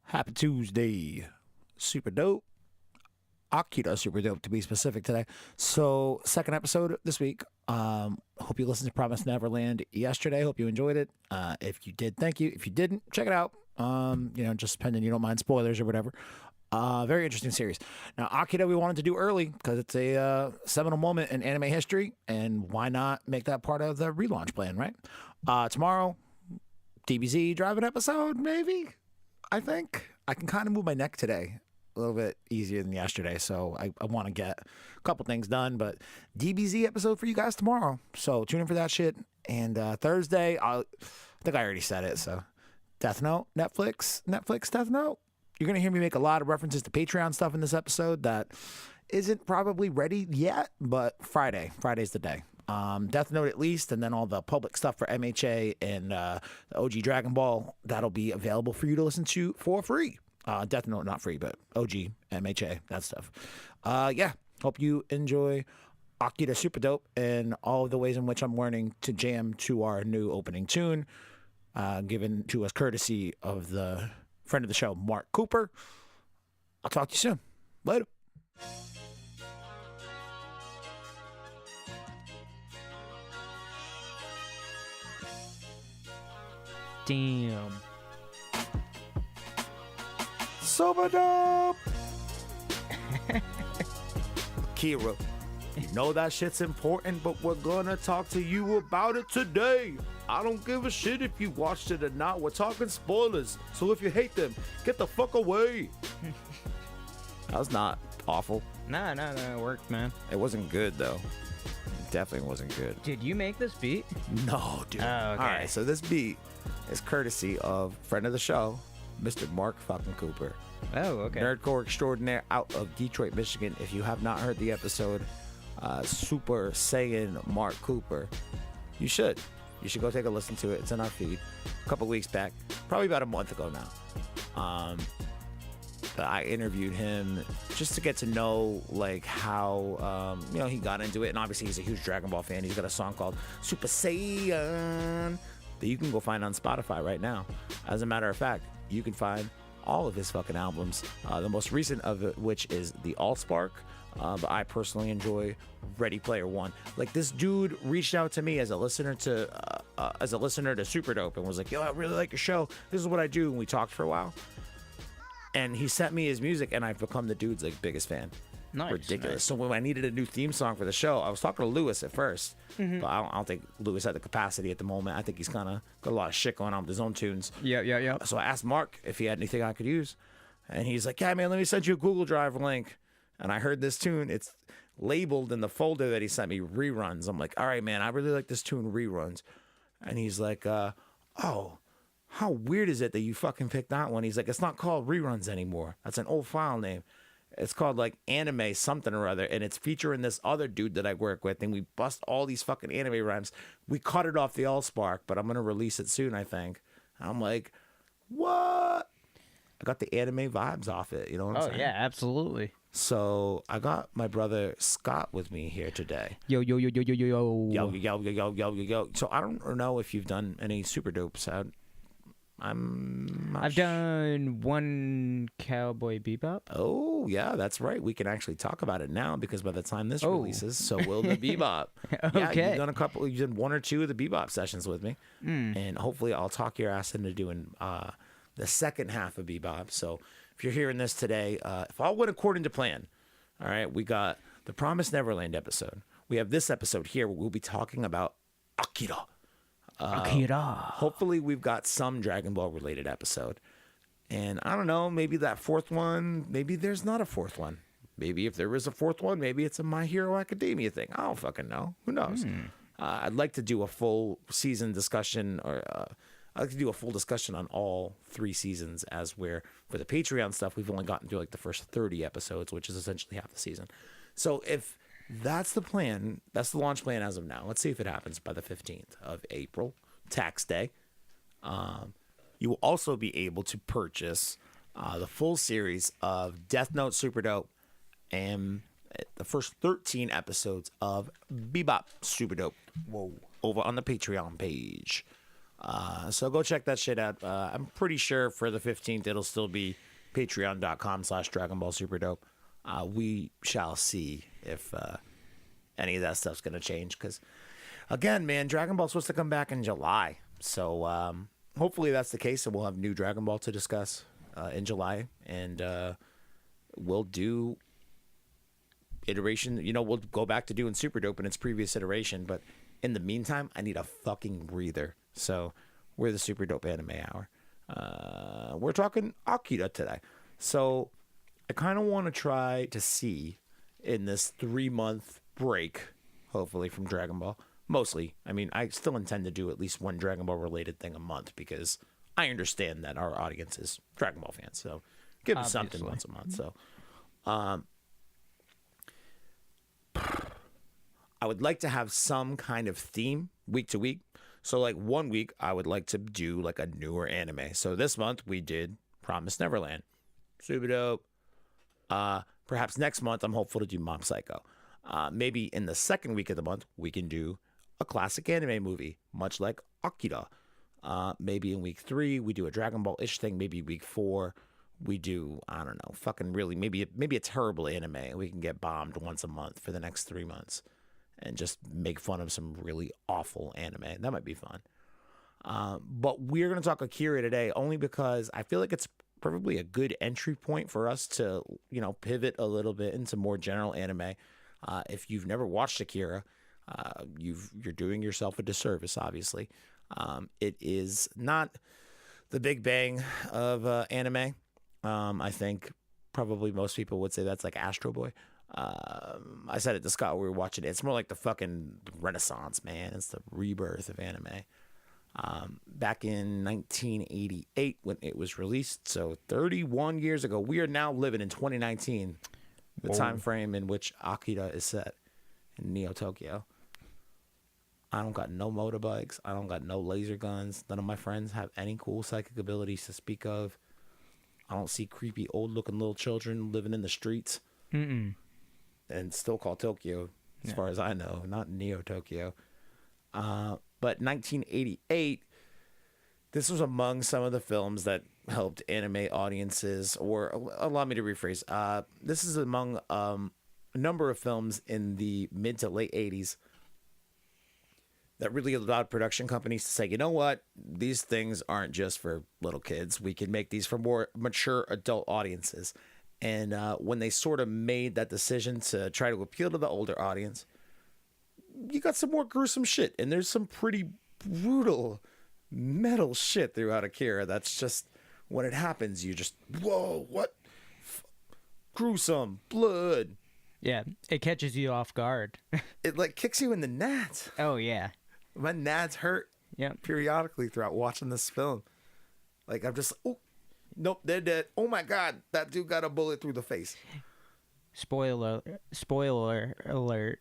Happy Tuesday. Super dope. Akira super dope to be specific today. So second episode this week. Hope you listened to Promised Neverland yesterday. Hope you enjoyed it. If you did, thank you. If you didn't, check it out. Just pending you don't mind spoilers or whatever. Very interesting series. Now, Akira we wanted to do early because it's a seminal moment in anime history, and why not make that part of the relaunch plan, right? Tomorrow, DBZ driving episode, maybe? I think. I can kind of move my neck today a little bit easier than yesterday, so I want to get a couple things done, but DBZ episode for you guys tomorrow, so tune in for that shit. And Thursday, I think I already said it, so Death Note, Netflix Death Note. You're going to hear me make a lot of references to Patreon stuff in this episode that isn't probably ready yet, but Friday's the day. Death Note at least, and then all the public stuff for MHA and the OG Dragon Ball, that'll be available for you to listen to for free. Death Note, not free, but OG, MHA, that stuff. Hope you enjoy Akira Super Dope and all of the ways in which I'm learning to jam to our new opening tune, given to us courtesy of the friend of the show, Mark Cooper. I'll talk to you soon. Later. Damn. Super dope. Akira, you know that shit's important, but we're gonna talk to you about it today. I don't give a shit if you watched it or not. We're talking spoilers, so if you hate them, get the fuck away. That was not awful. No, it worked, man. It wasn't good though. It definitely wasn't good. Did you make this beat? No, dude. Oh, okay. All right, so this beat is courtesy of friend of the show, Mr. Mark fucking Cooper. Oh, okay. Nerdcore extraordinaire out of Detroit, Michigan. If you have not heard the episode, Super Saiyan Mark Cooper, you should. You should go take a listen to it. It's in our feed. A couple weeks back, probably about a month ago now. But I interviewed him just to get to know like how he got into it, and obviously he's a huge Dragon Ball fan. He's got a song called Super Saiyan that you can go find on Spotify right now. As a matter of fact, you can find all of his fucking albums. The most recent of it, which is the Allspark. But I personally enjoy Ready Player One. Like, this dude reached out to me as a listener to Super Dope and was like, "Yo, I really like your show. This is what I do." And we talked for a while. And he sent me his music, and I've become the dude's like biggest fan. Nice. Ridiculous. Nice. So when I needed a new theme song for the show, I was talking to Lewis at first, but I don't think Lewis had the capacity at the moment. I think he's kind of got a lot of shit going on with his own tunes. Yeah. So I asked Mark if he had anything I could use, and he's like, "Yeah, man, let me send you a Google Drive link." And I heard this tune. It's labeled in the folder that he sent me, Reruns. I'm like, "All right, man, I really like this tune, Reruns." And he's like, "Oh, how weird is it that you fucking picked that one?" He's like, "It's not called Reruns anymore. That's an old file name. It's called like Anime something or other, and it's featuring this other dude that I work with, and we bust all these fucking anime rhymes. We cut it off the Allspark, but I'm gonna release it soon, I think." And I'm like, "What?" I got the anime vibes off it, you know what I'm saying? Oh, yeah, absolutely. So I got my brother Scott with me here today. Yo. Yo. So I don't know if you've done any Super Dopes. I've done one Cowboy Bebop. Oh, yeah, that's right. We can actually talk about it now because by the time this releases, so will the Bebop. Yeah, Okay. you've done one or two of the Bebop sessions with me. And hopefully I'll talk your ass into doing the second half of Bebop. So if you're hearing this today, if all went according to plan, all right, we got the Promised Neverland episode. We have this episode here where we'll be talking about Akira. Hopefully we've got some Dragon Ball related episode. And I don't know, maybe that fourth one, maybe there's not a fourth one. Maybe if there is a fourth one, maybe it's a My Hero Academia thing. I don't fucking know. Who knows? I'd like to do a full season discussion, or I'd like to do a full discussion on all 3 seasons, as where for the Patreon stuff, we've only gotten through like the first 30 episodes, which is essentially half the season. So if that's the plan, that's the launch plan as of now. Let's see if it happens by the 15th of April, tax day. You will also be able to purchase the full series of Death Note Super Dope and the first 13 episodes of Bebop Super Dope over on the Patreon page. So go check that shit out. I'm pretty sure for the 15th, it'll still be patreon.com/Dragon Ball Super Dope. We shall see if any of that stuff's going to change. Because, again, man, Dragon Ball's supposed to come back in July. So hopefully that's the case, and we'll have new Dragon Ball to discuss in July. And we'll do iteration. We'll go back to doing Super Dope in its previous iteration. But in the meantime, I need a fucking breather. So we're the Super Dope Anime Hour. We're talking Akira today. So I kind of want to try to see in this 3-month break, hopefully from Dragon Ball. Mostly, I mean, I still intend to do at least one Dragon Ball related thing a month because I understand that our audience is Dragon Ball fans. So give them something once a month. So I would like to have some kind of theme week to week. So like 1 week, I would like to do like a newer anime. So this month we did Promised Neverland. Super dope. Perhaps next month, I'm hopeful to do Mob Psycho. Maybe in the second week of the month, we can do a classic anime movie, much like Akira. Maybe in week 3, we do a Dragon Ball-ish thing. Maybe week 4, we do, I don't know, fucking really, maybe a terrible anime. We can get bombed once a month for the next 3 months and just make fun of some really awful anime. That might be fun. But we're going to talk Akira today only because I feel like it's probably a good entry point for us to, pivot a little bit into more general anime. If you've never watched Akira, you're doing yourself a disservice, obviously. It is not the Big Bang of anime. I think probably most people would say that's like Astro Boy. I said it to Scott when we were watching it. It's more like the fucking Renaissance, man. It's the rebirth of anime. Back in 1988 when it was released, so 31 years ago. We are now living in 2019, the time frame in which Akira is set in Neo Tokyo. I don't got no motorbikes. I don't got no laser guns. None of my friends have any cool psychic abilities to speak of. I don't see creepy old-looking little children living in the streets. And still call Tokyo, as far as I know, not Neo Tokyo. But 1988, this was among some of the films that helped anime audiences, or allow me to rephrase, this is among a number of films in the mid to late 80s that really allowed production companies to say, you know what, these things aren't just for little kids. We can make these for more mature adult audiences. And when they sort of made that decision to try to appeal to the older audience, you got some more gruesome shit. And there's some pretty brutal metal shit throughout Akira. That's just, when it happens, you just, whoa, what? Gruesome, blood. Yeah, it catches you off guard. It like kicks you in the nads. Oh, yeah. My nads hurt periodically throughout watching this film. Like, I'm just, oh, nope, they're dead. Oh my God, that dude got a bullet through the face. Spoiler alert.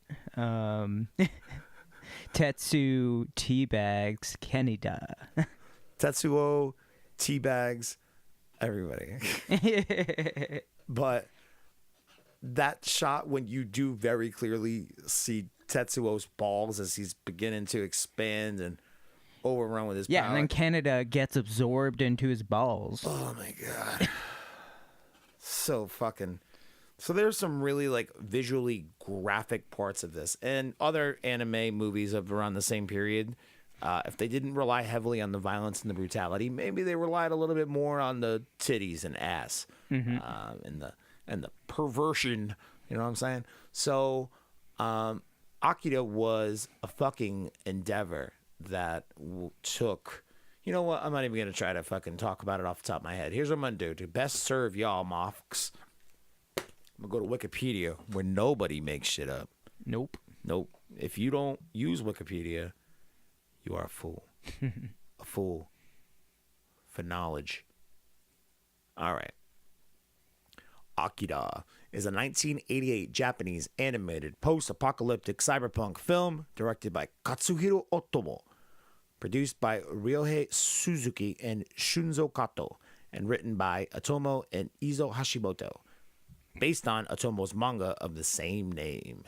Tetsu teabags Kenida. Tetsuo teabags everybody. But that shot when you do very clearly see Tetsuo's balls as he's beginning to expand and overrun with his power. And then Canada gets absorbed into his balls. Oh my God. So there's some really like visually graphic parts of this, and other anime movies of around the same period. If they didn't rely heavily on the violence and the brutality, maybe they relied a little bit more on the titties and ass, and the perversion. You know what I'm saying? So, Akira was a fucking endeavor that took. You know what? I'm not even gonna try to fucking talk about it off the top of my head. Here's what I'm gonna do to best serve y'all, mofks. I'm gonna go to Wikipedia, where nobody makes shit up. Nope. If you don't use Wikipedia, you are a fool. A fool for knowledge. All right. Akira is a 1988 Japanese animated post-apocalyptic cyberpunk film directed by Katsuhiro Otomo, produced by Ryohei Suzuki and Shunzo Kato, and written by Otomo and Izo Hashimoto, based on Otomo's manga of the same name.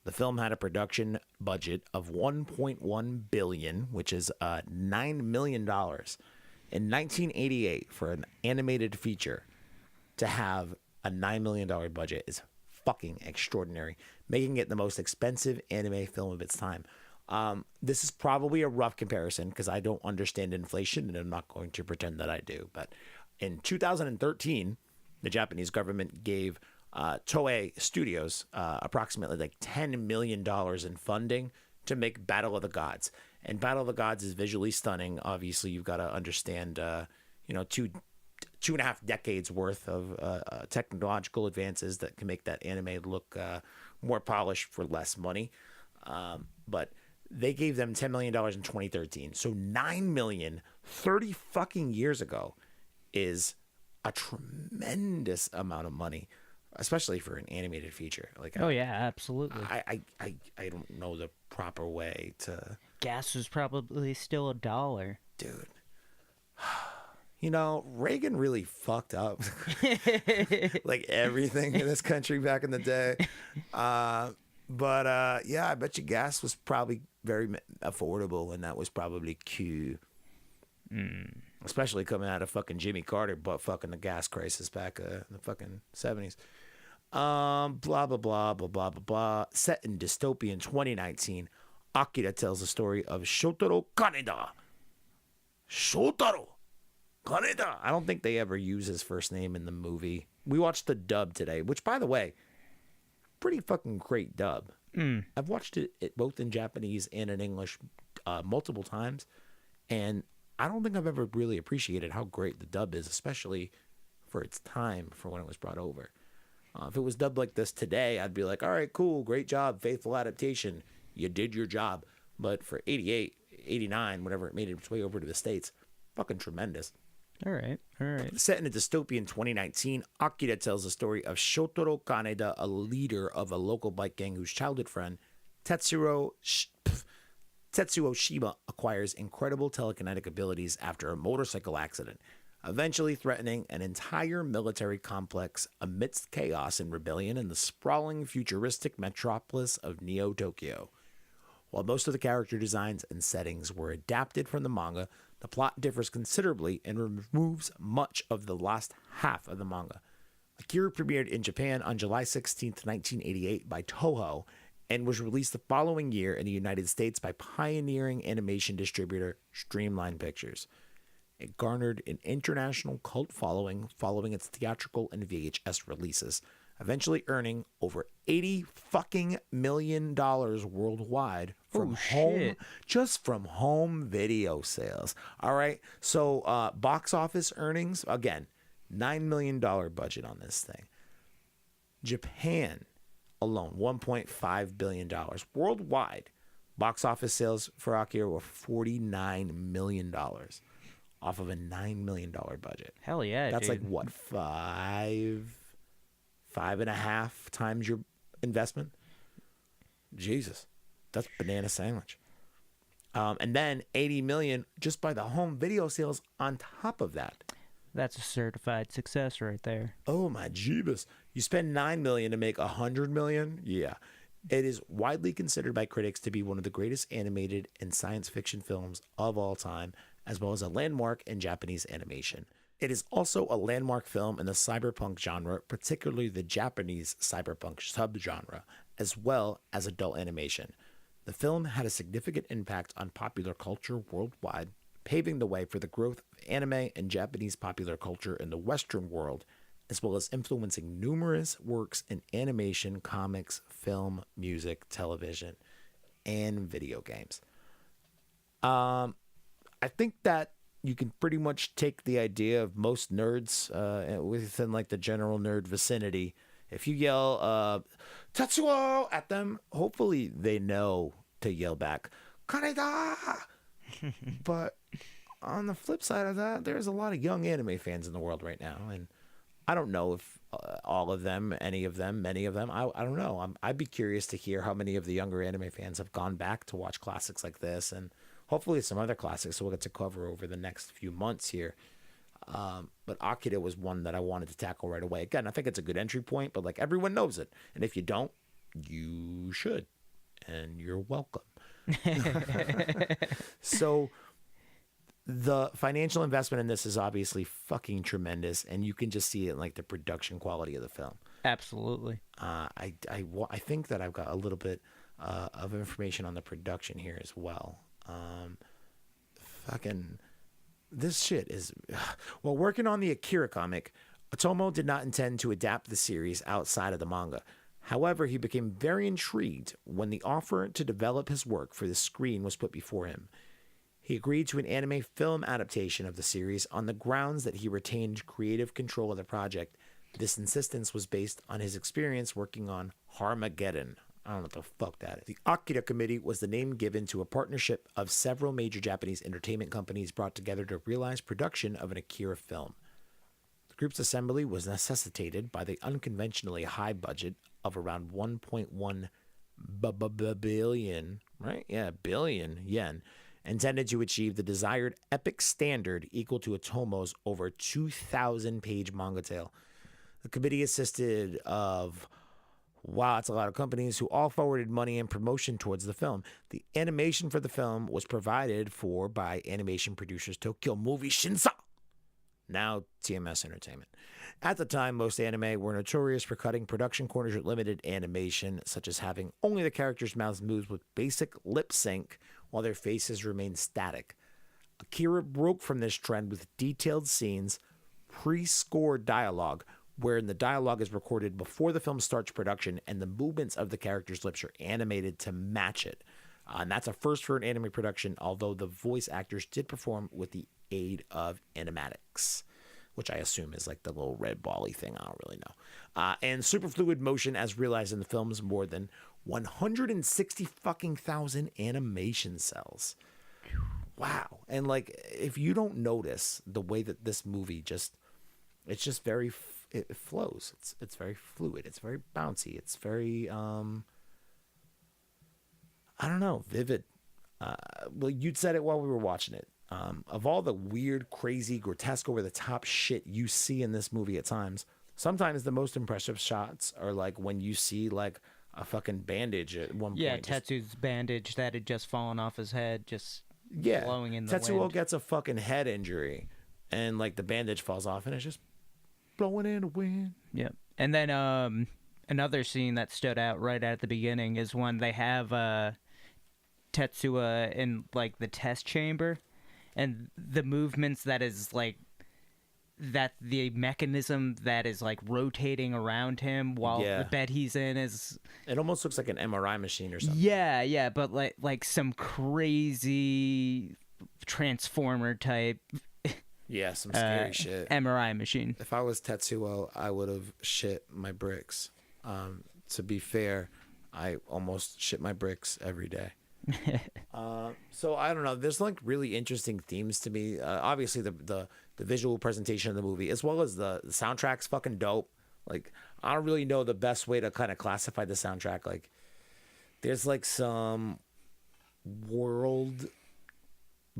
The film had a production budget of $1.1 billion, which is $9 million in 1988 for an animated feature. To have a $9 million budget is fucking extraordinary, making it the most expensive anime film of its time. This is probably a rough comparison because I don't understand inflation and I'm not going to pretend that I do. But in 2013, the Japanese government gave Toei Studios approximately like $10 million in funding to make Battle of the Gods. And Battle of the Gods is visually stunning. Obviously, you've got to understand, two and a half decades worth of technological advances that can make that anime look more polished for less money. But they gave them $10 million in 2013. So $9 million 30 fucking years ago is a tremendous amount of money, especially for an animated feature. Like, Oh yeah, absolutely. I don't know the proper way to. Gas was probably still $1. Dude. Reagan really fucked up like everything in this country back in the day. But yeah, I bet you gas was probably very affordable, and that was probably Q. Especially coming out of fucking Jimmy Carter, but fucking the gas crisis back in the fucking 70s. Blah, blah, blah, blah, blah, blah, blah. Set in dystopian 2019, Akira tells the story of Shotaro Kaneda. Shotaro Kaneda. I don't think they ever use his first name in the movie. We watched the dub today, which, by the way, pretty fucking great dub. I've watched it both in Japanese and in English multiple times, and I don't think I've ever really appreciated how great the dub is, especially for its time, for when it was brought over. If it was dubbed like this today, I'd be like, all right, cool, great job, faithful adaptation. You did your job. But for 88, 89, whenever it made its way over to the States, fucking tremendous. All right. Set in a dystopian 2019, Akira tells the story of Shotaro Kaneda, a leader of a local bike gang whose childhood friend, Tetsuo Shiba, acquires incredible telekinetic abilities after a motorcycle accident, eventually threatening an entire military complex amidst chaos and rebellion in the sprawling futuristic metropolis of Neo-Tokyo. While most of the character designs and settings were adapted from the manga, the plot differs considerably and removes much of the last half of the manga. Akira premiered in Japan on July 16, 1988 by Toho, and was released the following year in the United States by pioneering animation distributor Streamline Pictures. It garnered an international cult following its theatrical and VHS releases, eventually earning over $80 fucking million worldwide from just from home video sales. All right. So box office earnings, again, $9 million budget on this thing. Japan alone, $1.5 billion. Worldwide, box office sales for Akira were $49 million off of a $9 million budget. Hell yeah, That's dude. like what, 5.5 times your investment? Jesus, that's banana sandwich. And then 80 million just by the home video sales on top of that. That's a certified success right there. Oh my jeebus. You spend 9 million to make 100 million? Yeah. It is widely considered by critics to be one of the greatest animated and science fiction films of all time, as well as a landmark in Japanese animation. It is also a landmark film in the cyberpunk genre, particularly the Japanese cyberpunk subgenre, as well as adult animation. The film had a significant impact on popular culture worldwide, paving the way for the growth of anime and Japanese popular culture in the Western world, as well as influencing numerous works in animation, comics, film, music, television, and video games. I think that you can pretty much take the idea of most nerds within like the general nerd vicinity. If you yell Tetsuo at them, hopefully they know to yell back Kaneda. But on the flip side of that, there's a lot of young anime fans in the world right now, and I don't know if all of them, any of them, many of them. I don't know. I'd be curious to hear how many of the younger anime fans have gone back to watch classics like this, and hopefully some other classics we'll get to cover over the next few months here. But Akira was one that I wanted to tackle right away. Again, I think it's a good entry point, but like everyone knows it. And if you don't, you should. and you're welcome. So the financial investment in this is obviously fucking tremendous, and you can just see it in like the production quality of the film. Absolutely. I think that I've got a little bit of information on the production here as well. Fucking this shit is while working on the Akira comic, Otomo did not intend to adapt the series outside of the manga. However, he became very intrigued when the offer to develop his work for the screen was put before him. He agreed to an anime film adaptation of the series on the grounds that he retained creative control of the project. This insistence was based on his experience working on Harmageddon. I don't know what the fuck that is. The Akira Committee was the name given to a partnership of several major Japanese entertainment companies brought together to realize production of an Akira film. The group's assembly was necessitated by the unconventionally high budget of around 1.1 billion, right? Yeah, billion yen, intended to achieve the desired epic standard equal to Otomo's over 2,000-page manga tale. The committee assisted of, wow, it's a lot of companies who all forwarded money and promotion towards the film. The animation for the film was provided for by animation producers Tokyo Movie Shinsa, now TMS Entertainment. At the time, most anime were notorious for cutting production corners with limited animation, such as having only the characters' mouths move with basic lip sync while their faces remained static. Akira broke from this trend with detailed scenes, pre-scored dialogue, wherein the dialogue is recorded before the film starts production and the movements of the characters' lips are animated to match it. And that's a first for an anime production, although the voice actors did perform with the aid of animatics, which I assume is like the little red bally thing. I don't really know. And superfluid motion as realized in the film's more than 160 fucking thousand animation cells. Wow. And like, if you don't notice the way that this movie it's just very, it flows. It's very fluid. It's very bouncy. It's very, I don't know, vivid. Well, you'd said it while we were watching it. Of all the weird, crazy, grotesque, over-the-top shit you see in this movie at times, sometimes the most impressive shots are like when you see like a fucking bandage at one point. Yeah, Tetsuo's bandage that had just fallen off his head, just blowing in the Tetsuo wind. gets a fucking head injury, and like the bandage falls off, and it's just blowing in the wind. Yep. And then another scene that stood out right at the beginning is when they have Tetsuo in like the test chamber, and the movements that is like that the mechanism that is like rotating around him while the bed he's in is, it almost looks like an MRI machine or something. Yeah, but like some crazy transformer type Some scary shit. MRI machine. If I was Tetsuo, I would have shit my bricks. To be fair, I almost shit my bricks every day. So I don't know. There's like really interesting themes to me. Obviously, the visual presentation of the movie, as well as the soundtrack's fucking dope. Like, I don't really know the best way to kind of classify the soundtrack. Like, there's like some world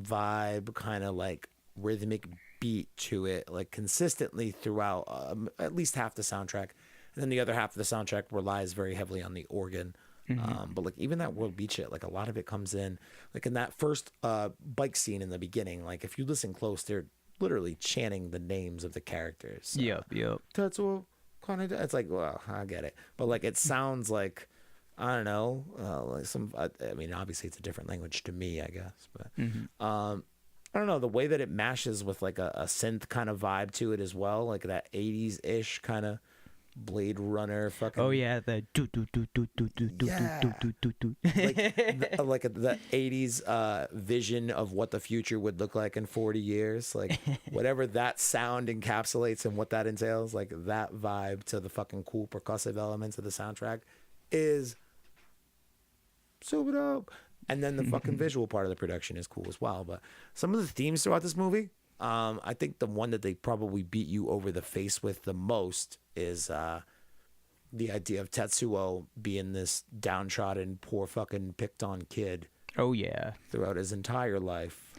vibe, kind of like rhythmic beat to it, like consistently throughout at least half the soundtrack. And then the other half of the soundtrack relies very heavily on the organ. But like even that world beat shit, like a lot of it comes in like in that first bike scene in the beginning. Like if you listen close, they're literally chanting the names of the characters. Yep. Tetsuo, Kaneda. It's like, well, I get it, but like it sounds like, I don't know, like some. I mean, obviously it's a different language to me, I guess, but I don't know, the way that it mashes with like a synth kind of vibe to it as well, like that 80s ish kind of Blade Runner fucking. Oh yeah, the do do do do do do do do do do do. Like the 80s vision of what the future would look like in 40 years, like whatever that sound encapsulates and what that entails, like that vibe to the fucking cool percussive elements of the soundtrack is super dope. And then the fucking visual part of the production is cool as well. But some of the themes throughout this movie, I think the one that they probably beat you over the face with the most is the idea of Tetsuo being this downtrodden, poor fucking picked on kid. Oh yeah. Throughout his entire life.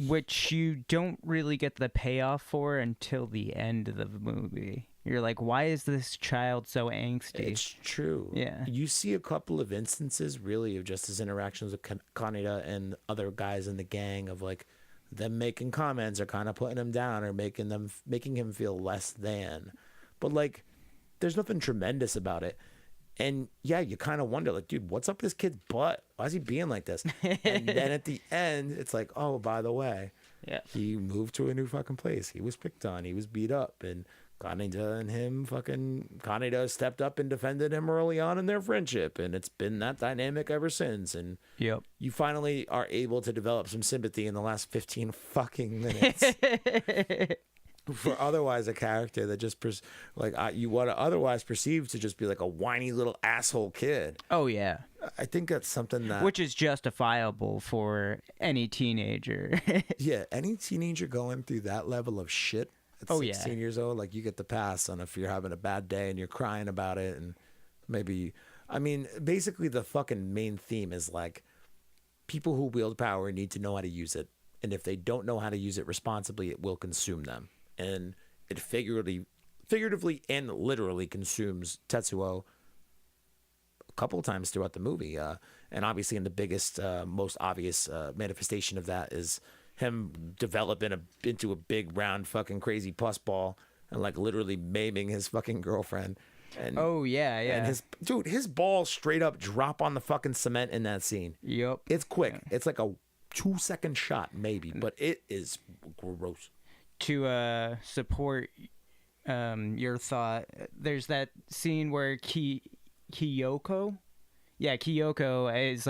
Which you don't really get the payoff for until the end of the movie. You're like, why is this child so angsty? It's true. Yeah. You see a couple of instances, really, of just his interactions with Kaneda and other guys in the gang of like them making comments or kind of putting him down or making him feel less than. But like, there's nothing tremendous about it. And yeah, you kind of wonder, like, dude, what's up with this kid's butt? Why is he being like this? And then at the end, it's like, oh, by the way, he moved to a new fucking place. He was picked on. He was beat up. And Kaneda stepped up and defended him early on in their friendship. And it's been that dynamic ever since. And you finally are able to develop some sympathy in the last 15 fucking minutes. For otherwise a character that just you want to otherwise perceive to just be like a whiny little asshole kid. Oh yeah, I think that's something that which is justifiable for any teenager. Yeah, any teenager going through that level of shit at 16 years old, like, you get the pass on if you're having a bad day and you're crying about it. And basically the fucking main theme is like, people who wield power need to know how to use it, and if they don't know how to use it responsibly, it will consume them. And it figuratively and literally consumes Tetsuo a couple of times throughout the movie. And obviously, in the biggest, most obvious manifestation of that is him developing into a big, round, fucking crazy puss ball and like literally maiming his fucking girlfriend. And and his balls straight up drop on the fucking cement in that scene. Yep, it's quick. It's like a 2-second shot maybe, but it is gross. To support your thought, there's that scene where Kyoko is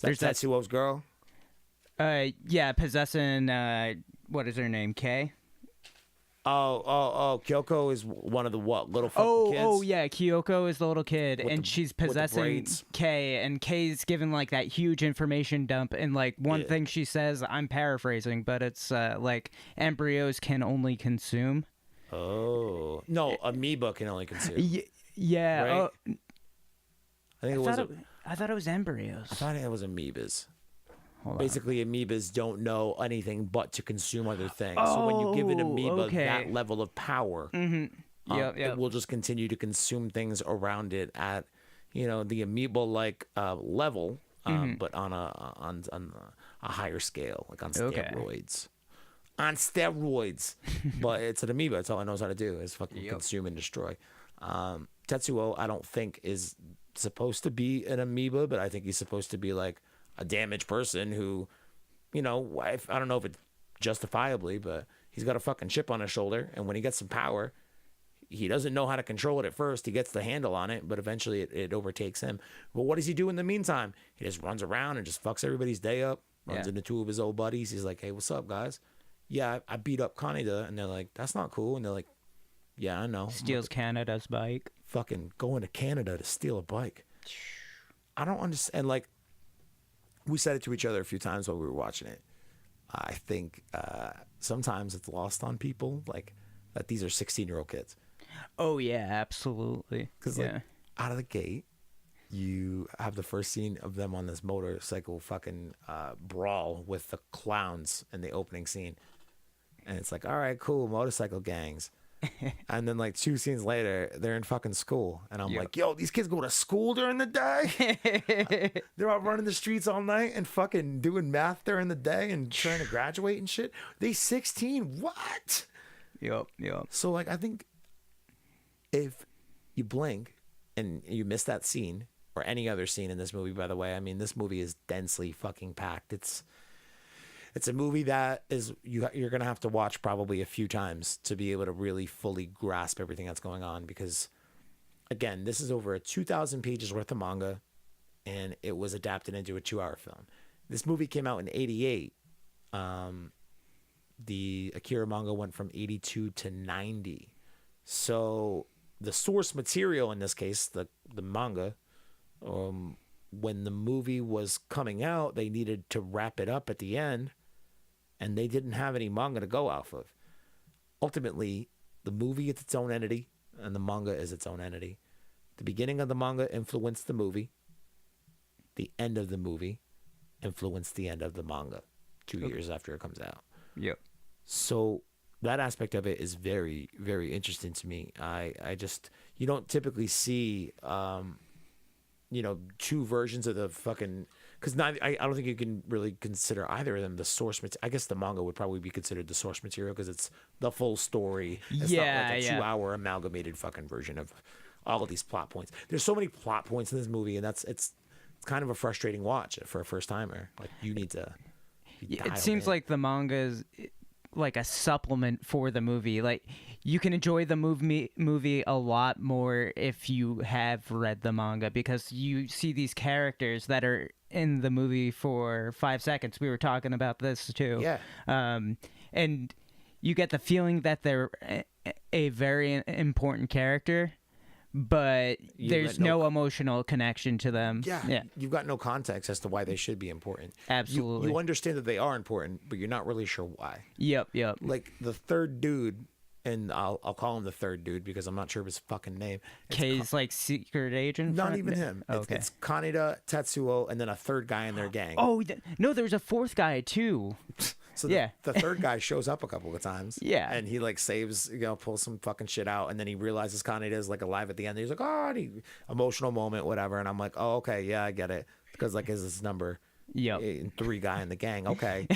there's Tetsuo's girl. Possessing what is her name? Kei. Kyoko is one of the little fucking kids? Oh, yeah, Kyoko is the little kid, and she's possessing Kei, and Kei's given, like, that huge information dump, and, like, one thing she says, I'm paraphrasing, but it's, like, embryos can only consume. Oh. No, amoeba can only consume. Yeah. Right? I thought it was embryos. I thought it was amoebas. Basically, amoebas don't know anything but to consume other things. So when you give an amoeba that level of power, it will just continue to consume things around it at, the amoeba-like level, but on a higher scale, like on steroids. On steroids. But it's an amoeba. That's all it knows how to do is fucking consume and destroy. Tetsuo, I don't think, is supposed to be an amoeba, but I think he's supposed to be like a damaged person who, I don't know if it's justifiably, but he's got a fucking chip on his shoulder, and when he gets some power, he doesn't know how to control it at first. He gets the handle on it, but eventually it overtakes him. But what does he do in the meantime? He just runs around and just fucks everybody's day up, runs into two of his old buddies. He's like, hey, what's up, guys? Yeah, I beat up Kaneda, and they're like, that's not cool. And they're like, yeah, I know. Steals Kaneda's bike. Fucking going to Canada to steal a bike. I don't understand. Like, we said it to each other a few times while we were watching it. I think sometimes it's lost on people, like, that these are 16-year-old kids. Oh, yeah, absolutely. Because, like, out of the gate, you have the first scene of them on this motorcycle fucking brawl with the clowns in the opening scene. And it's like, all right, cool, motorcycle gangs. And then, like, 2 scenes later, they're in fucking school. And I'm like, yo, these kids go to school during the day? They're out running the streets all night and fucking doing math during the day and trying to graduate and shit. They 16? What? Yep. So, like, I think if you blink and you miss that scene, or any other scene in this movie, by the way, I mean, this movie is densely fucking packed. It's a movie that is you're going to have to watch probably a few times to be able to really fully grasp everything that's going on, because, again, this is over 2,000 pages worth of manga, and it was adapted into a 2-hour film. This movie came out in 1988. The Akira manga went from 1982 to 1990. So the source material in this case, the manga, when the movie was coming out, they needed to wrap it up at the end, and they didn't have any manga to go off of. Ultimately, the movie is its own entity, and the manga is its own entity. The beginning of the manga influenced the movie. The end of the movie influenced the end of the manga 2 years after it comes out. Yep. So that aspect of it is very, very interesting to me. I just, you don't typically see, two versions of the fucking, because I don't think you can really consider either of them the source material. I guess the manga would probably be considered the source material because it's the full story. It's not like a 2-hour amalgamated fucking version of all of these plot points. There's so many plot points in this movie, and it's kind of a frustrating watch for a first timer. Like, you need to. It seems like the manga is like a supplement for the movie. Like, you can enjoy the movie a lot more if you have read the manga, because you see these characters that are in the movie for 5 seconds. We were talking about this too. Yeah. And you get the feeling that they're a very important character, but there's no emotional connection to them. Yeah. You've got no context as to why they should be important. Absolutely. You understand that they are important, but you're not really sure why. Yep. Like the third dude, and I'll call him the third dude because I'm not sure of his fucking name. K's like secret agent? Not even him. Okay. It's Kaneda, Tetsuo, and then a third guy in their gang. Oh, no, there's a fourth guy too. So the third guy shows up a couple of times. Yeah. And he like saves, pulls some fucking shit out. And then he realizes Kaneda is like alive at the end. He's like, oh, emotional moment, whatever. And I'm like, oh, okay. Yeah, I get it. Because like, is his number? Yep. 3 guy in the gang. Okay.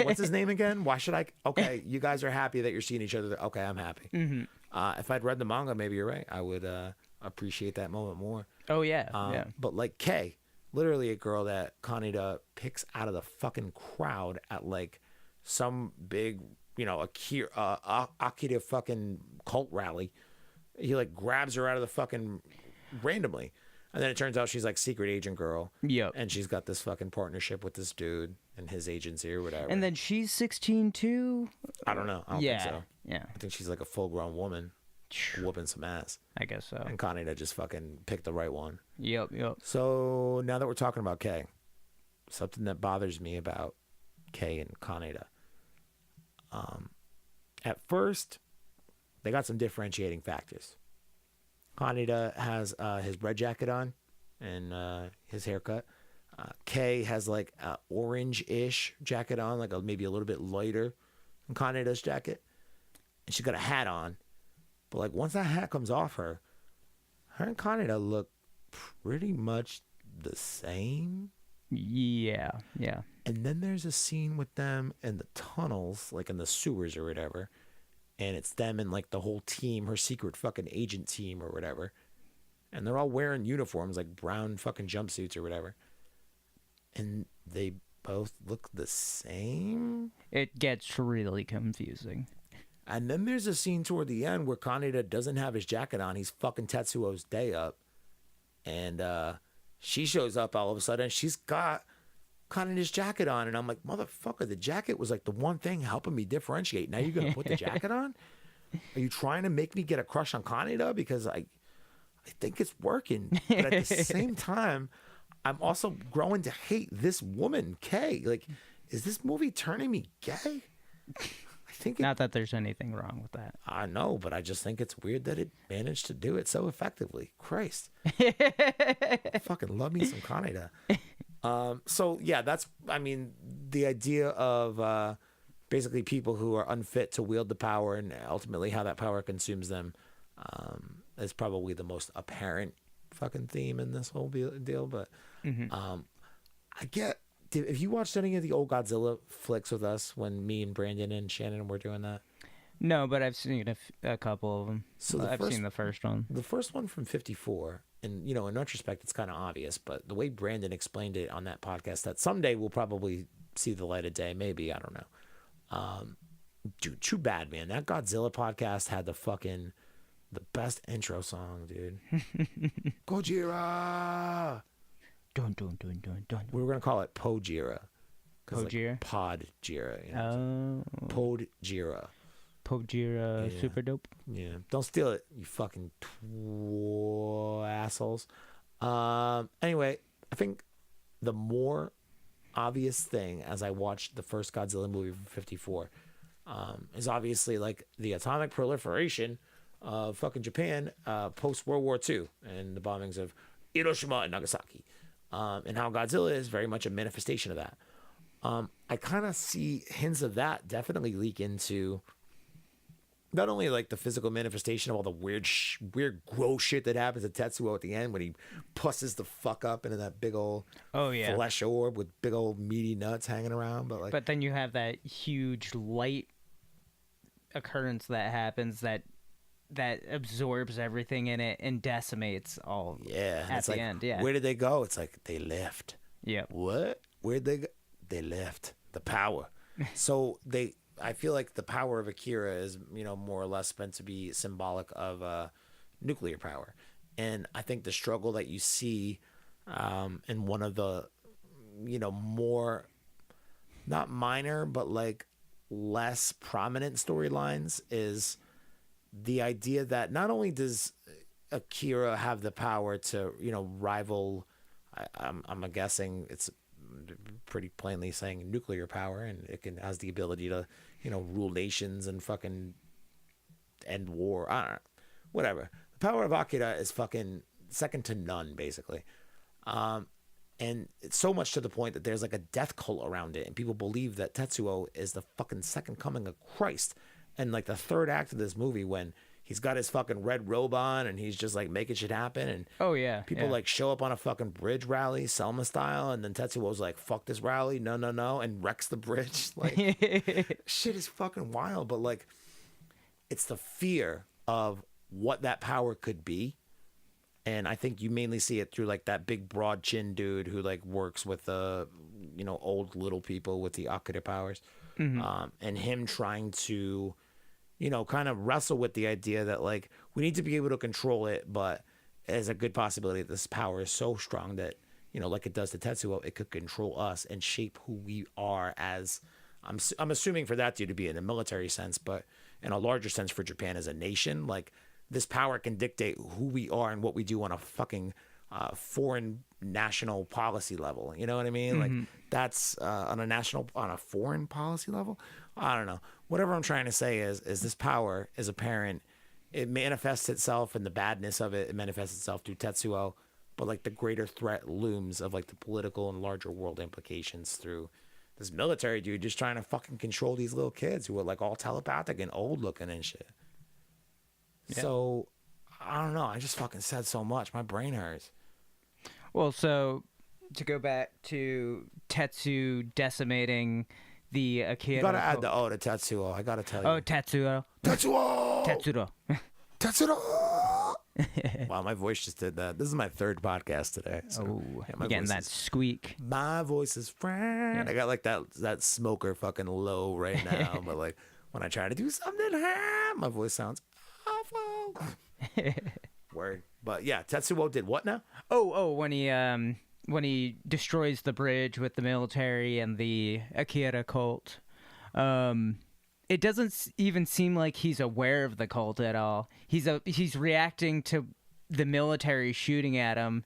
What's his name again? Why should I? Okay. You guys are happy that you're seeing each other. Okay. I'm happy. Mm-hmm. If I'd read the manga, maybe you're right. I would appreciate that moment more. Oh, yeah. But like Kay, literally a girl that Kaneda picks out of the fucking crowd at like some big, Akira fucking cult rally. He like grabs her out of the fucking randomly. And then it turns out she's like secret agent girl. Yep. And she's got this fucking partnership with this dude and his agency or whatever. And then she's 16 too? I don't know. I don't think so. Yeah. I think she's like a full grown woman whooping some ass. I guess so. And Kaneda just fucking picked the right one. Yep. So now that we're talking about Kay, something that bothers me about Kay and Kaneda. At first, they got some differentiating factors. Kaneda has his red jacket on and his haircut. Kay has like an orange-ish jacket on, like maybe a little bit lighter than Kaneda's jacket. And she's got a hat on. But like once that hat comes off her and Kaneda look pretty much the same. Yeah. And then there's a scene with them in the tunnels, like in the sewers or whatever. And it's them and like the whole team, her secret fucking agent team or whatever. And they're all wearing uniforms, like brown fucking jumpsuits or whatever. And they both look the same. It gets really confusing. And then there's a scene toward the end where Kaneda doesn't have his jacket on. He's fucking Tetsuo's day up. And she shows up all of a sudden. She's got Kaneda's jacket on. And I'm like, motherfucker, the jacket was like the one thing helping me differentiate. Now you're going to put the jacket on? Are you trying to make me get a crush on Kaneda? Because I think it's working. But at the same time, I'm also growing to hate this woman, Kay. Like, is this movie turning me gay? I think not that there's anything wrong with that. I know, but I just think it's weird that it managed to do it so effectively. Christ. Fucking love me some Kaneda. So, yeah, the idea of basically people who are unfit to wield the power and ultimately how that power consumes them is probably the most apparent fucking theme in this whole deal. But have you watched any of the old Godzilla flicks with us when me and Brandon and Shannon were doing that? No, but I've seen a couple of them. So I've seen the first one. The first one from 1954, and in retrospect, it's kind of obvious, but the way Brandon explained it on that podcast, that someday we'll probably see the light of day. Maybe, I don't know. Dude, too bad, man. That Godzilla podcast had the best intro song, dude. Gojira. Dun, dun, dun, dun, dun. We were gonna call it Pojira. Pojira? Like Pod Jira. Pojira. Pojira, Yeah. super dope. Yeah. Don't steal it, you fucking assholes. Anyway, I think the more obvious thing as I watched the first Godzilla movie from 1954 is obviously like the atomic proliferation of fucking Japan post World War II and the bombings of Hiroshima and Nagasaki. And how Godzilla is very much a manifestation of that. I kind of see hints of that definitely leak into not only like the physical manifestation of all the weird gross shit that happens to Tetsuo at the end when he pusses the fuck up into that big old flesh orb with big old meaty nuts hanging around, but then you have that huge light occurrence that happens that absorbs everything in it and decimates all at the end. Yeah. Where did they go? It's like they left. Yeah. What? Where'd they go? They left. The power. So I feel like the power of Akira is, more or less meant to be symbolic of nuclear power. And I think the struggle that you see in one of the, more, not minor, but like less prominent storylines is the idea that not only does Akira have the power to, rival, I'm guessing it's pretty plainly saying nuclear power, and it has the ability to, rule nations and fucking end war. I don't know, whatever. The power of Akira is fucking second to none, basically. And it's so much to the point that there's like a death cult around it, and people believe that Tetsuo is the fucking second coming of Christ. And like the third act of this movie, when he's got his fucking red robe on and he's just like making shit happen, and people like show up on a fucking bridge rally, Selma style, and then Tetsuo's like, fuck this rally, no, and wrecks the bridge. Like shit is fucking wild, but like it's the fear of what that power could be. And I think you mainly see it through like that big broad chin dude who like works with the old little people with the Akira powers, and him trying to kind of wrestle with the idea that like we need to be able to control it, but there's a good possibility that this power is so strong that like it does to Tetsuo, it could control us and shape who we are as. I'm assuming for that dude to be in a military sense, but in a larger sense for Japan as a nation, like this power can dictate who we are and what we do on a fucking foreign national policy level. You know what I mean? Like that's on a foreign policy level. I don't know. Whatever I'm trying to say is this power is apparent. It manifests itself in the badness of it. It manifests itself through Tetsuo, but like the greater threat looms of like the political and larger world implications through this military dude just trying to fucking control these little kids who are like all telepathic and old looking and shit. Yeah. So, I don't know. I just fucking said so much. My brain hurts. Well, so to go back to Tetsu decimating the Akira. You gotta add the O to Tetsuo. I gotta tell you. Oh, Tetsuo. Tetsuo! Tetsuo! Wow, my voice just did that. This is my third podcast today. So, you're getting that squeak. My voice is friend. I got like that smoker fucking low right now. But like when I try to do something, my voice sounds awful. Word. But yeah, Tetsuo did what now? When he destroys the bridge with the military and the Akira cult, it doesn't even seem like he's aware of the cult at all. He's reacting to the military shooting at him,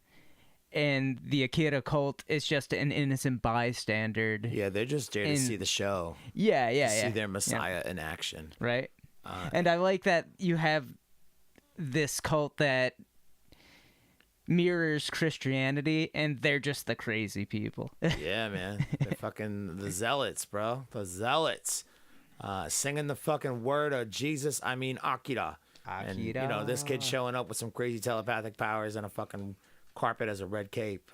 and the Akira cult is just an innocent bystander. Yeah, they're just there to see the show. Yeah. See their messiah in action. Right. And I like that you have this cult that mirrors Christianity, and they're just the crazy people. Yeah, man. They're fucking the zealots, bro. The zealots. Singing the fucking word of Jesus, Akira. Akira. And, this kid showing up with some crazy telepathic powers and a fucking carpet as a red cape.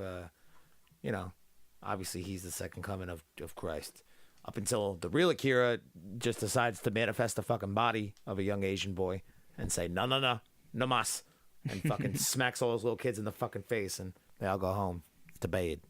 Obviously he's the second coming of Christ. Up until the real Akira just decides to manifest the fucking body of a young Asian boy and say, no, no mas. And fucking smacks all those little kids in the fucking face, and they all go home to bed.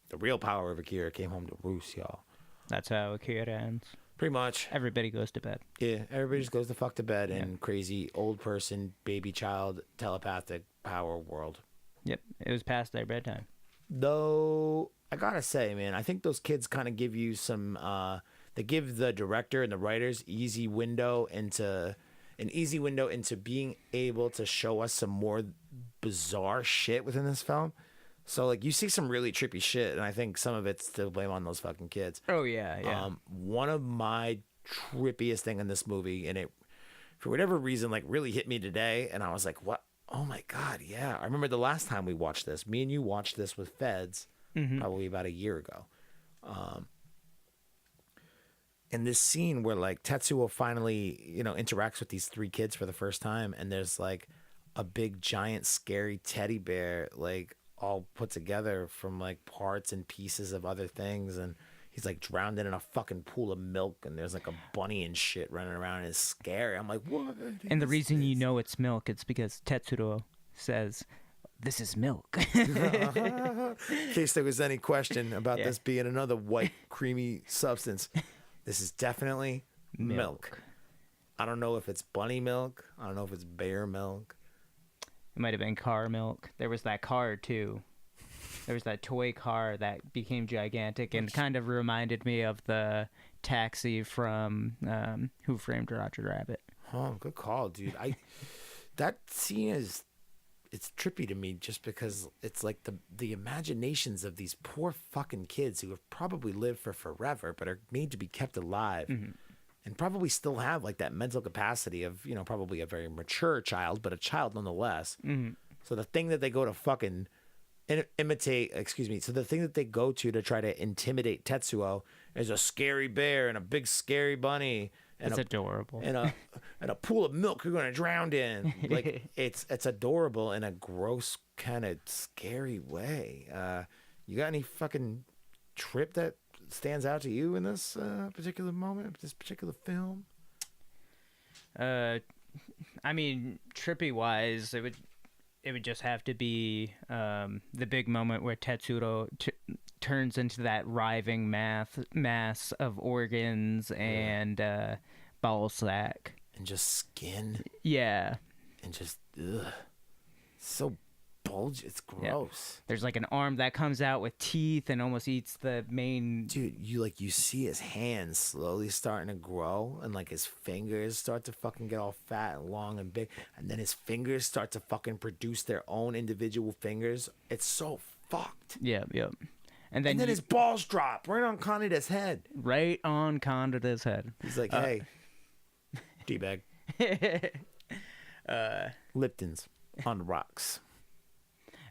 The real power of Akira came home to roost, y'all. That's how Akira ends. Pretty much. Everybody goes to bed. Yeah, everybody just goes the fuck to bed in crazy old person, baby child, telepathic power world. Yep, it was past their bedtime. Though, I gotta say, man, I think those kids kind of give you some, they give the director and the writers an easy window into being able to show us some more bizarre shit within this film. So, like, you see some really trippy shit, and I think some of it's to blame on those fucking kids. Oh, yeah. One of my trippiest thing in this movie, and it, for whatever reason, like, really hit me today, and I was like, what? Oh, my God, yeah. I remember the last time we watched this. Me and you watched this with Feds probably about a year ago. in this scene where like Tetsuo finally, interacts with these 3 kids for the first time, and there's like a big giant scary teddy bear like all put together from like parts and pieces of other things, and he's like drowned in a fucking pool of milk, and there's like a bunny and shit running around, and it's scary. I'm like, what? And the reason you know it's milk, it's because Tetsuro says, "This is milk." In case there was any question about this being another white creamy substance, this is definitely milk. I don't know if it's bunny milk. I don't know if it's bear milk. It might have been car milk. There was that car too. There was that toy car that became gigantic and kind of reminded me of the taxi from Who Framed Roger Rabbit. Oh, good call, dude. That scene it's trippy to me just because it's like the imaginations of these poor fucking kids who have probably lived for forever but are made to be kept alive. Mm-hmm. And probably still have like that mental capacity of, probably a very mature child, but a child nonetheless. Mm-hmm. So the thing that they go to fucking so the thing that they go to try to intimidate Tetsuo is a scary bear and a big scary bunny. And it's adorable. And a pool of milk you're going to drown in. Like it's adorable in a gross kind of scary way. You got any fucking trip that stands out to you in this particular moment, this particular film? I mean, trippy wise, it would just have to be the big moment where Tetsuro turns into that writhing mass of organs and ball sack and just skin. Yeah, and just so bulgy. It's gross. Yeah. There's like an arm that comes out with teeth and almost eats the main dude. You see his hands slowly starting to grow, and like his fingers start to fucking get all fat and long and big, and then his fingers start to fucking produce their own individual fingers. It's so fucked. Yep. And then his balls drop right on Kaneda's head. Right on Kaneda's head. He's like, hey, D-bag. Lipton's on the rocks.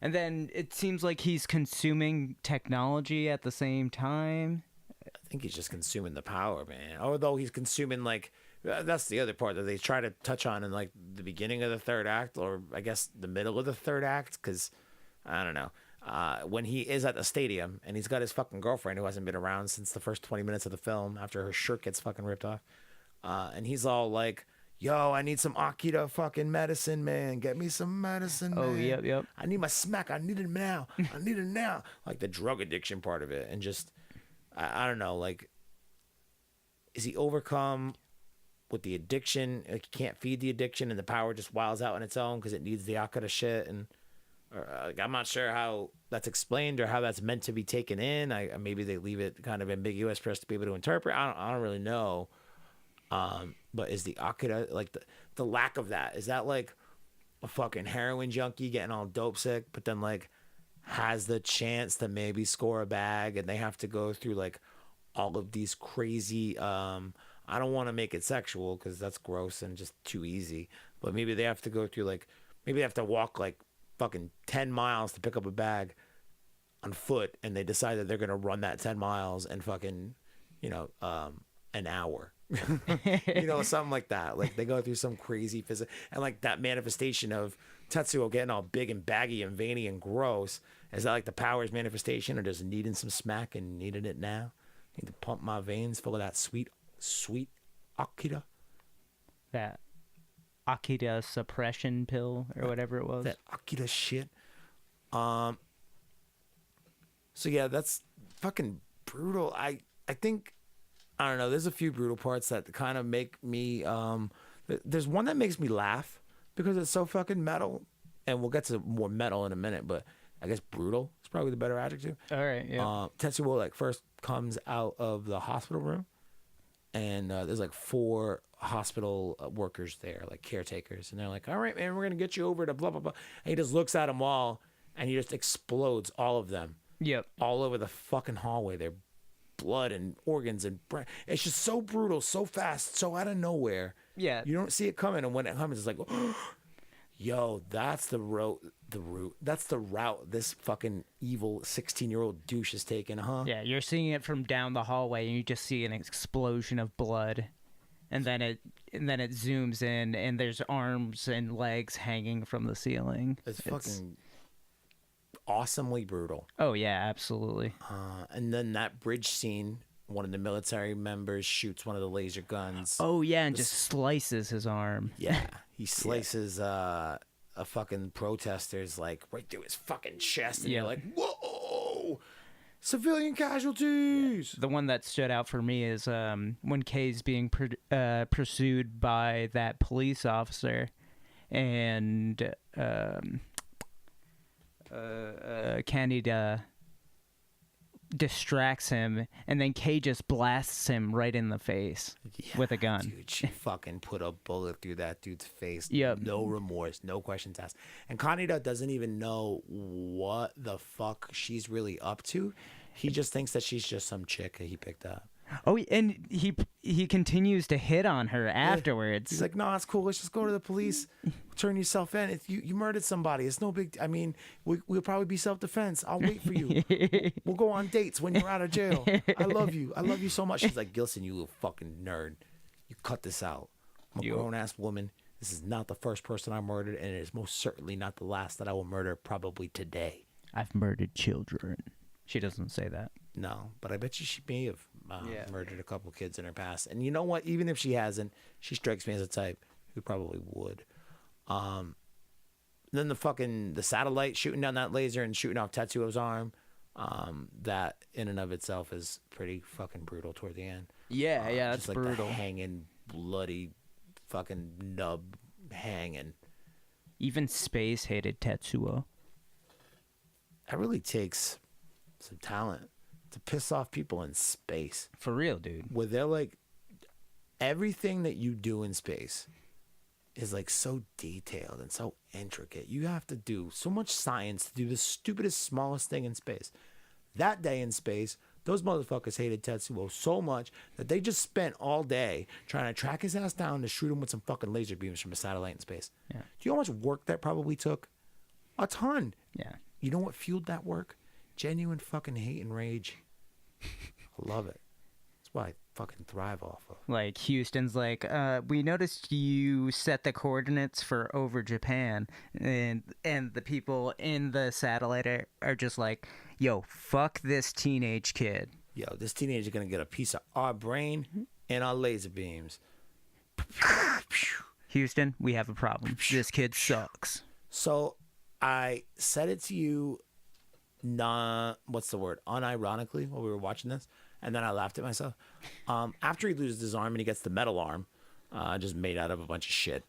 And then it seems like he's consuming technology at the same time. I think he's just consuming the power, man. Although he's consuming, like, that's the other part that they try to touch on in, like, the beginning of the 3rd act, or I guess the middle of the 3rd act, because, I don't know. When he is at the stadium and he's got his fucking girlfriend who hasn't been around since the first 20 minutes of the film after her shirt gets fucking ripped off. And he's all like, yo, I need some Akira fucking medicine, man. Get me some medicine, man. Oh, yep. I need my smack. I need it now. I need it now. Like the drug addiction part of it. And just, I don't know, like, is he overcome with the addiction? Like, he can't feed the addiction and the power just wiles out on its own because it needs the Akira shit. And like, I'm not sure how that's explained or how that's meant to be taken in. Maybe they leave it kind of ambiguous for us to be able to interpret. I don't really know. But is the Akira, like the lack of that, is that like a fucking heroin junkie getting all dope sick, but then like has the chance to maybe score a bag, and they have to go through like all of these crazy, I don't want to make it sexual because that's gross and just too easy, but maybe they have to go through like, maybe they have to walk like fucking 10 miles to pick up a bag on foot, and they decide that they're going to run that 10 miles in fucking, an hour. Something like that. Like they go through some crazy physical, and like that manifestation of Tetsuo getting all big and baggy and veiny and gross. Is that like the power's manifestation, or just needing some smack and needing it now? Need to pump my veins full of that sweet Akira. That Akira suppression pill or whatever it was. That Akira shit. So yeah, that's fucking brutal. I think, I don't know, there's a few brutal parts that kind of make me, there's one that makes me laugh because it's so fucking metal, and we'll get to more metal in a minute, but I guess brutal is probably the better adjective. All right, yeah. Tetsuo like first comes out of the hospital room, and there's like 4 hospital workers there, like caretakers, and they're like, all right, man, we're gonna get you over to blah blah blah, and he just looks at them all, and he just explodes all of them. Yep. All over the fucking hallway. They're blood and organs and brain. It's just so brutal, so fast, so out of nowhere. Yeah. You don't see it coming, and when it comes, it's like, yo, that's the route. That's the route this fucking evil 16-year-old douche is taking, huh? Yeah, you're seeing it from down the hallway, and you just see an explosion of blood, and then it zooms in, and there's arms and legs hanging from the ceiling. It's fucking awesomely brutal. Oh yeah, absolutely. And then that bridge scene, one of the military members shoots one of the laser guns. Oh yeah, and just slices his arm. Yeah, he slices a fucking protester's like right through his fucking chest, and you're like, whoa, civilian casualties. The one that stood out for me is when Kay's being pursued by that police officer, and Canada distracts him, and then Kay just blasts him right in the face with a gun. Dude, she fucking put a bullet through that dude's face. Yep. No remorse, no questions asked. And Kaneda doesn't even know what the fuck she's really up to. He just thinks that she's just some chick that he picked up. Oh, and he continues to hit on her afterwards. He's like, "No, it's cool. Let's just go to the police. Turn yourself in. If you murdered somebody, it's no big. I mean, we'll probably be self-defense. I'll wait for you. We'll go on dates when you're out of jail. I love you. I love you so much." She's like, "Gilson, you little fucking nerd. You cut this out. I'm a grown-ass woman. This is not the first person I murdered, and it is most certainly not the last that I will murder probably today." I've murdered children. She doesn't say that. No, but I bet you she may have murdered a couple kids in her past. And you know what? Even if she hasn't, she strikes me as a type who probably would. Then the satellite shooting down that laser and shooting off Tetsuo's arm. That in and of itself is pretty fucking brutal toward the end. Yeah, that's just like brutal. The hanging, bloody, fucking nub hanging. Even space hated Tetsuo. That really takes some talent to piss off people in space. For real, dude. Where they're like, everything that you do in space is like so detailed and so intricate. You have to do so much science to do the stupidest, smallest thing in space. That day in space, those motherfuckers hated Tetsuo so much that they just spent all day trying to track his ass down to shoot him with some fucking laser beams from a satellite in space. Yeah. Do you know how much work that probably took? A ton. Yeah. You know what fueled that work? Genuine fucking hate and rage. I love it. That's why I fucking thrive off of. Like Houston's like, we noticed you set the coordinates for over Japan, and the people in the satellite are just like, yo, fuck this teenage kid. Yo, this teenager gonna get a piece of our brain and our laser beams. Houston, we have a problem. This kid sucks. So I said it to you, unironically while we were watching this, and then I laughed at myself. After he loses his arm and he gets the metal arm, just made out of a bunch of shit.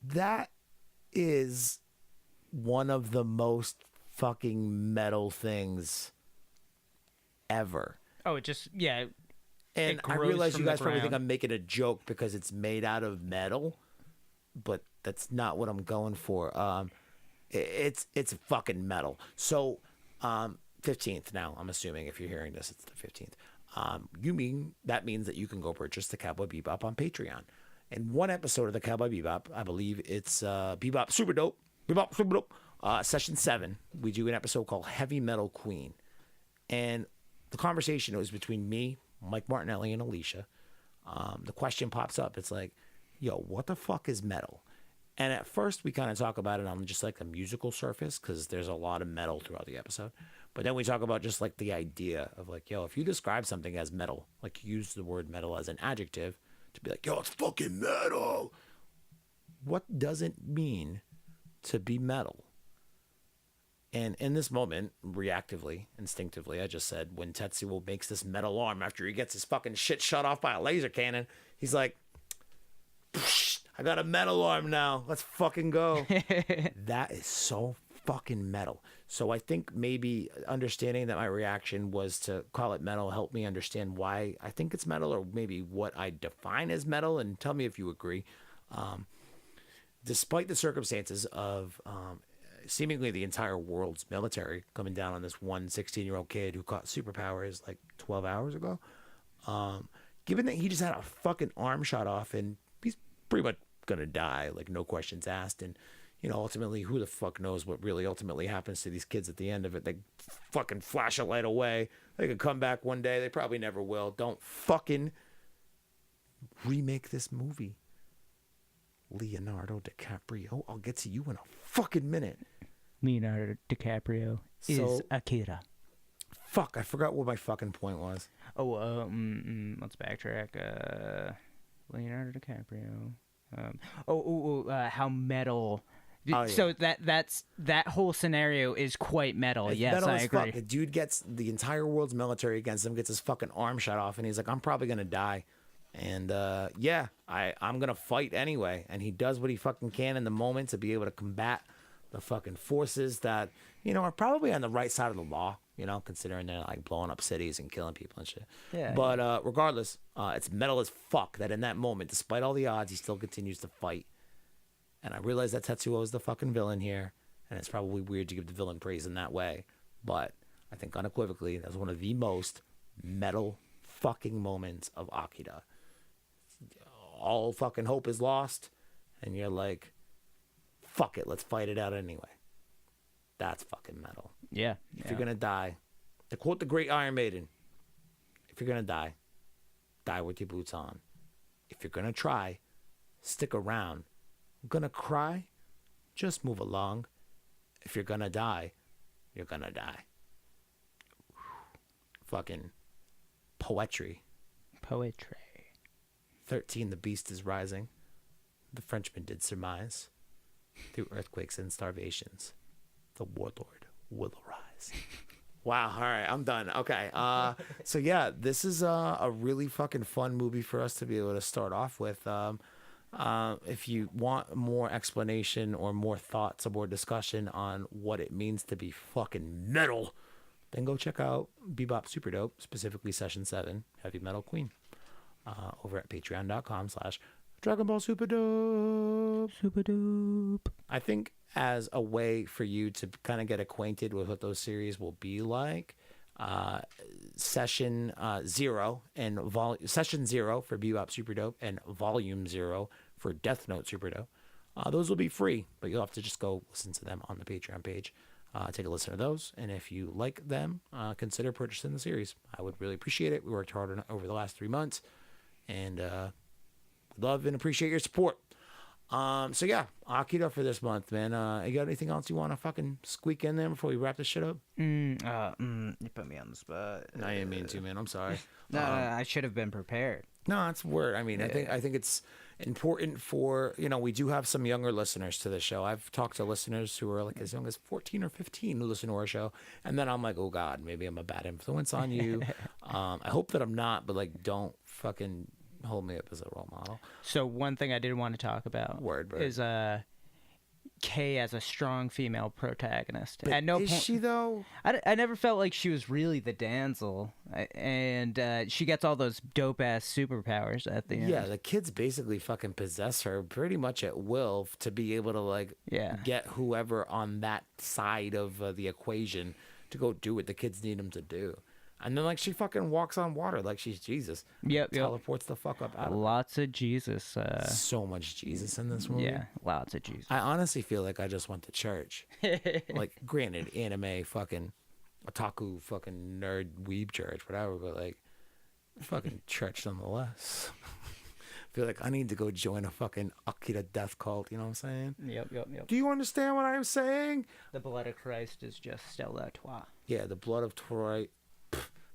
That is one of the most fucking metal things ever. Oh, it just, yeah. And I realize you guys probably think I'm making a joke because it's made out of metal, but that's not what I'm going for. It's fucking metal. So 15th now, I'm assuming if you're hearing this, it's the 15th. That means that you can go purchase the Cowboy Bebop on Patreon. And one episode of the Cowboy Bebop, I believe it's Bebop Super Dope, Session 7, we do an episode called Heavy Metal Queen. And the conversation was between me, Mike Martinelli, and Alicia. The question pops up. It's like, yo, what the fuck is metal? And at first we kind of talk about it on just like the musical surface because there's a lot of metal throughout the episode. But then we talk about just like the idea of like, yo, if you describe something as metal, like you use the word metal as an adjective to be like, yo, it's fucking metal. What does it mean to be metal? And in this moment, reactively, instinctively, I just said, when Tetsuo makes this metal arm after he gets his fucking shit shot off by a laser cannon, he's like, I got a metal arm now. Let's fucking go. That is so fucking metal. So I think maybe understanding that my reaction was to call it metal helped me understand why I think it's metal, or maybe what I define as metal, and tell me if you agree. Despite the circumstances of seemingly the entire world's military coming down on this one 16-year-old kid who caught superpowers like 12 hours ago, given that he just had a fucking arm shot off and he's pretty much gonna die, like no questions asked. And ultimately, who the fuck knows what really ultimately happens to these kids at the end of it? They fucking flash a light away. They could come back one day. They probably never will. Don't fucking remake this movie. Leonardo DiCaprio. I'll get to you in a fucking minute. Leonardo DiCaprio is Akira. Fuck, I forgot what my fucking point was. Let's backtrack. Leonardo DiCaprio. How metal. Oh, yeah. So that whole scenario is quite metal. It's yes, metal I as agree. Fuck. The dude gets the entire world's military against him, gets his fucking arm shot off, and he's like, I'm probably gonna die. And I'm gonna fight anyway. And he does what he fucking can in the moment to be able to combat the fucking forces that, are probably on the right side of the law, considering they're like blowing up cities and killing people and shit. Yeah. But regardless, it's metal as fuck that in that moment, despite all the odds, he still continues to fight. And I realize that Tetsuo is the fucking villain here, and it's probably weird to give the villain praise in that way, but I think unequivocally that's one of the most metal fucking moments of Akira. All fucking hope is lost, and you're like, fuck it, let's fight it out anyway. That's fucking metal. Yeah. If you're gonna die, to quote the great Iron Maiden, if you're gonna die, die with your boots on. If you're gonna try, stick around. Gonna cry, just move along. If you're gonna die, you're gonna die. Fucking poetry. 13, the beast is rising. The Frenchman did surmise. Through earthquakes and starvations, the warlord will arise. Wow, all right, I'm done. Okay, so yeah, this is a really fucking fun movie for us to be able to start off with. If you want more explanation or more thoughts or more discussion on what it means to be fucking metal, then go check out Bebop Super Dope, specifically Session 7, Heavy Metal Queen, over at patreon.com/Dragon Ball Super Dope. Super dope. I think as a way for you to kind of get acquainted with what those series will be like, Session 0 and Session 0 for Bebop Super Dope and Volume 0 for Death Note Super Dope. Those will be free, but you'll have to just go listen to them on the Patreon page. Take a listen to those, and if you like them, consider purchasing the series. I would really appreciate it. We worked hard on it over the last 3 months, and love and appreciate your support. So yeah, Akira for this month, man. You got anything else you want to fucking squeak in there before we wrap this shit up? You put me on the spot. I didn't mean to, man. I'm sorry. No, I should have been prepared. No, it's word. I mean, yeah. I think it's important for, we do have some younger listeners to this show. I've talked to listeners who are like as young as 14 or 15 who listen to our show, and then I'm like, oh God, maybe I'm a bad influence on you. I hope that I'm not, but like, don't fucking hold me up as a role model. So one thing I did want to talk about is Kay as a strong female protagonist. But at no is point, she though? I never felt like she was really the damsel, and she gets all those dope ass superpowers at the end. Yeah, the kids basically fucking possess her pretty much at will to be able to like get whoever on that side of the equation to go do what the kids need them to do. And then, like, she fucking walks on water like she's Jesus. Yep. Teleports the fuck up out of Lots of Jesus. So much Jesus in this movie. Yeah, lots of Jesus. I honestly feel like I just went to church. Like, granted, anime, fucking otaku, fucking nerd, weeb church, whatever, but, like, fucking church nonetheless. I feel like I need to go join a fucking Akira death cult, you know what I'm saying? Yep. Do you understand what I'm saying? The blood of Christ is just still la toi. Yeah, the blood of Troy.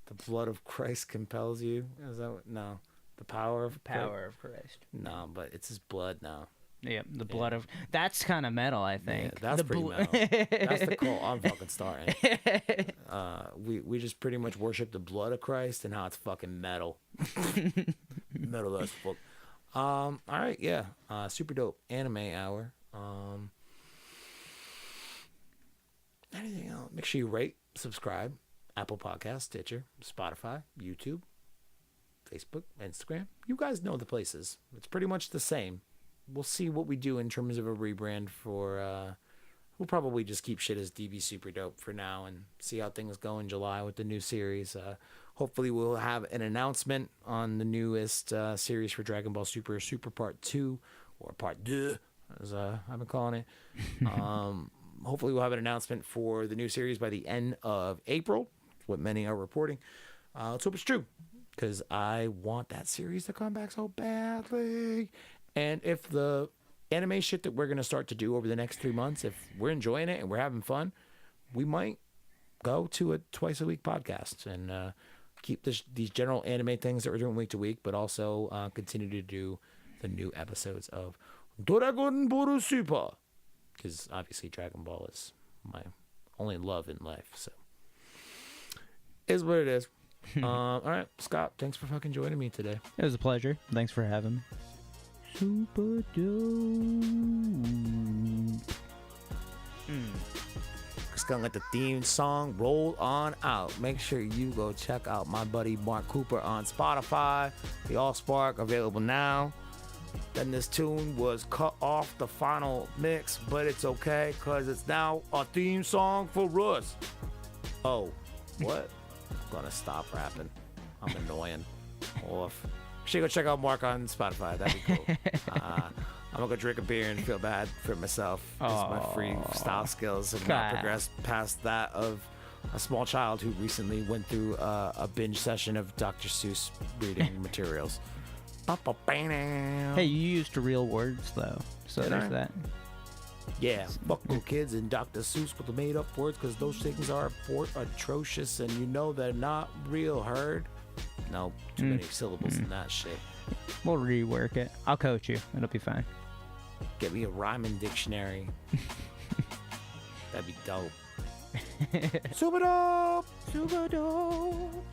The blood of Christ compels you. Is that what? No, the power of Christ. No, but it's his blood now. Yeah, the blood of. That's kind of metal, I think. Yeah, that's pretty metal. That's the cult I'm fucking starting. We just pretty much worship the blood of Christ and how it's fucking metal. Metal as fuck. All right, yeah. Super dope anime hour. Anything else? Make sure you rate, subscribe. Apple Podcasts, Stitcher, Spotify, YouTube, Facebook, Instagram. You guys know the places. It's pretty much the same. We'll see what we do in terms of a rebrand for... we'll probably just keep shit as DB Super Dope for now and see how things go in July with the new series. Hopefully we'll have an announcement on the newest series for Dragon Ball Super, Super Part 2, or Part 2, as I've been calling it. Hopefully we'll have an announcement for the new series by the end of April, what many are reporting. Let's hope it's true, because I want that series to come back so badly. And if the anime shit that we're going to start to do over the next 3 months, if we're enjoying it and we're having fun, we might go to a twice-a-week podcast and keep these general anime things that we're doing week to week, but also continue to do the new episodes of Dragon Ball Super, because obviously Dragon Ball is my only love in life. So is what it is. All right, Scott, thanks for fucking joining me today. It was a pleasure. Thanks for having me. Super dope. Just gonna let the theme song roll on out. Make sure you go check out my buddy Mark Cooper on Spotify. The Allspark available now. Then this tune was cut off the final mix, but it's okay because it's now a theme song for us. Oh, what? I'm gonna stop rapping. I'm annoying. Off. Should go check out Mark on Spotify. That'd be cool. I'm gonna go drink a beer and feel bad for myself because my freestyle skills have not progressed past that of a small child who recently went through a binge session of Dr. Seuss reading materials. Hey, you used real words though, so there's that. Yeah, fuck little kids and Dr. Seuss with the made up words, because those things are atrocious and you know they're not real. Heard? No, too many syllables in that shit. We'll rework it. I'll coach you. It'll be fine. Get me a rhyming dictionary. That'd be dope. Super dope! Super dope!